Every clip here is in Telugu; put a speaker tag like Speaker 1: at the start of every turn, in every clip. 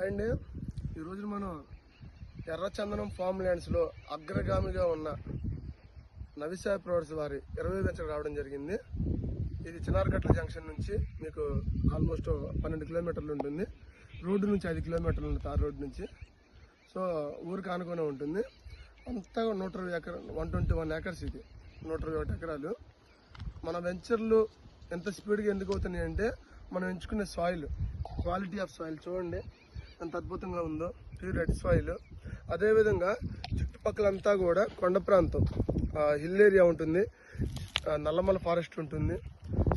Speaker 1: అండ్ ఈరోజు మనం ఎర్రచందనం ఫామ్ ల్యాండ్స్లో అగ్రగామిగా ఉన్న నవిసాయి ప్రొడక్ట్స్ వారి 20 వెంచర్ రావడం జరిగింది. ఇది చిన్నారగట్ల జంక్షన్ నుంచి మీకు ఆల్మోస్ట్ 12 కిలోమీటర్లు ఉంటుంది. రోడ్డు నుంచి 5 కిలోమీటర్లు ఉంటుంది, తార్ రోడ్డు నుంచి. సో ఊరికి ఆనుకునే ఉంటుంది. అంతా 120 ఎకరా 121 ఏకర్స్. ఇది 121 ఎకరాలు. మన వెంచర్లు ఎంత స్పీడ్గా ఎందుకు అవుతున్నాయి అంటే మనం ఎంచుకునే సాయిల్, క్వాలిటీ ఆఫ్ సాయిల్ చూడండి ఎంత అద్భుతంగా ఉందో. Pure red soil. అదేవిధంగా చుట్టుపక్కలంతా కూడా కొండ ప్రాంతం, హిల్ ఏరియా ఉంటుంది, నల్లమల ఫారెస్ట్ ఉంటుంది.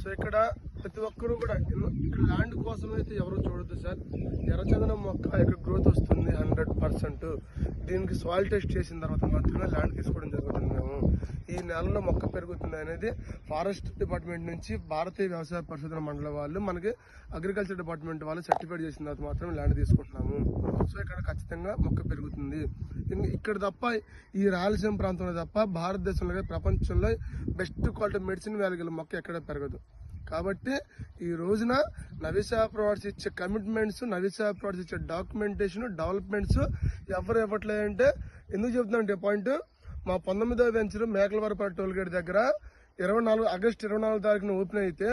Speaker 1: సో ఇక్కడ ప్రతి ఒక్కరూ కూడా ఇక్కడ ల్యాండ్ కోసం అయితే ఎవరు చూడద్దు సార్. ఎర్రచందనం మొక్క ఇక్కడ గ్రోత్ వస్తుంది 100%. దీనికి సాయిల్ టెస్ట్ చేసిన తర్వాత మాత్రమే ల్యాండ్ తీసుకోవడం జరుగుతుంది. మేము ఈ నెలలో మొక్క పెరుగుతుంది అనేది ఫారెస్ట్ డిపార్ట్మెంట్ నుంచి భారతీయ వ్యవసాయ పరిశోధన మండలి వాళ్ళు మనకి అగ్రికల్చర్ డిపార్ట్మెంట్ వాళ్ళు సర్టిఫైడ్ చేసిన తర్వాత మాత్రమే ల్యాండ్ తీసుకుంటున్నాము. సో ఇక్కడ ఖచ్చితంగా మొక్క పెరుగుతుంది. ఇక్కడ తప్ప ఈ రాయలసీమ ప్రాంతంలో తప్ప భారతదేశంలో ప్రపంచంలో బెస్ట్ క్వాలిటీ మెడిసిన్ వాల్యూ గల మొక్క ఎక్కడ పెరగదు. కాబట్టి ఈ రోజున నవిసాయి ప్రొడక్ట్స్ ఇచ్చే కమిట్మెంట్స్, నవిసాయి ప్రొడక్ట్స్ ఇచ్చే డాక్యుమెంటేషన్, డెవలప్మెంట్స్ ఎవరు ఇవ్వట్లేదంటే ఎందుకు చెప్తున్నానంటే పాయింట్, మా 19వ వెంచర్ మేకలవరపల్లి టోల్గేట్ దగ్గర ఆగస్టు 24 తారీఖున ఓపెన్ అయితే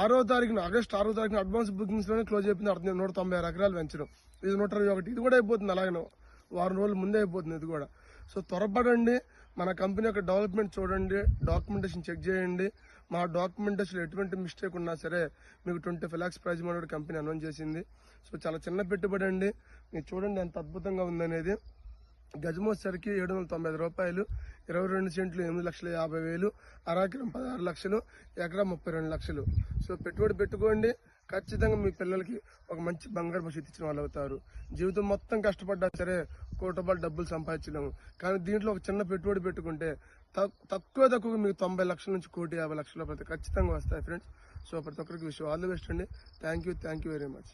Speaker 1: ఆగస్టు 6వ తారీఖున అడ్వాన్స్ బుకింగ్స్ లోనే క్లోజ్ అయిపోయింది. 196 ఎకరాలు వెంచర్. ఇది 121. ఇది కూడా అయిపోతుంది, అలాగే వారం రోజుల ముందే అయిపోతుంది ఇది కూడా. సో త్వరపడండి, మన కంపెనీ యొక్క డెవలప్మెంట్ చూడండి, డాక్యుమెంటేషన్ చెక్ చేయండి. మా డాక్యుమెంటేషన్ ఎటువంటి మిస్టేక్ ఉన్నా సరే మీకు 25 lakhs prize money company announce చేసింది. సో చాలా చిన్న పెట్టుబడి అండి. మీరు చూడండి ఎంత అద్భుతంగా ఉందనేది. గజమోసరికి 795 రూపాయలు, 22 సెంట్లు 8,50,000, అరాకిరం 16 లక్షలు, ఎకరా 32 లక్షలు. సో పెట్టుబడి పెట్టుకోండి. ఖచ్చితంగా మీ పిల్లలకి ఒక మంచి బంగారు భవిష్యత్తు ఇచ్చిన వాళ్ళు అవుతారు. జీవితం మొత్తం కష్టపడ్డా సరే కోటి డబ్బులు సంపాదించలేము. కానీ దీంట్లో ఒక చిన్న పెట్టుబడి పెట్టుకుంటే తక్కువ మీకు 90 లక్షల నుంచి 1,50,00,000 ఖచ్చితంగా వస్తాయి ఫ్రెండ్స్. సో ప్రతి ఒక్కరికి విషయం ఆల్ ది బెస్ట్ అండి. Thank you very much.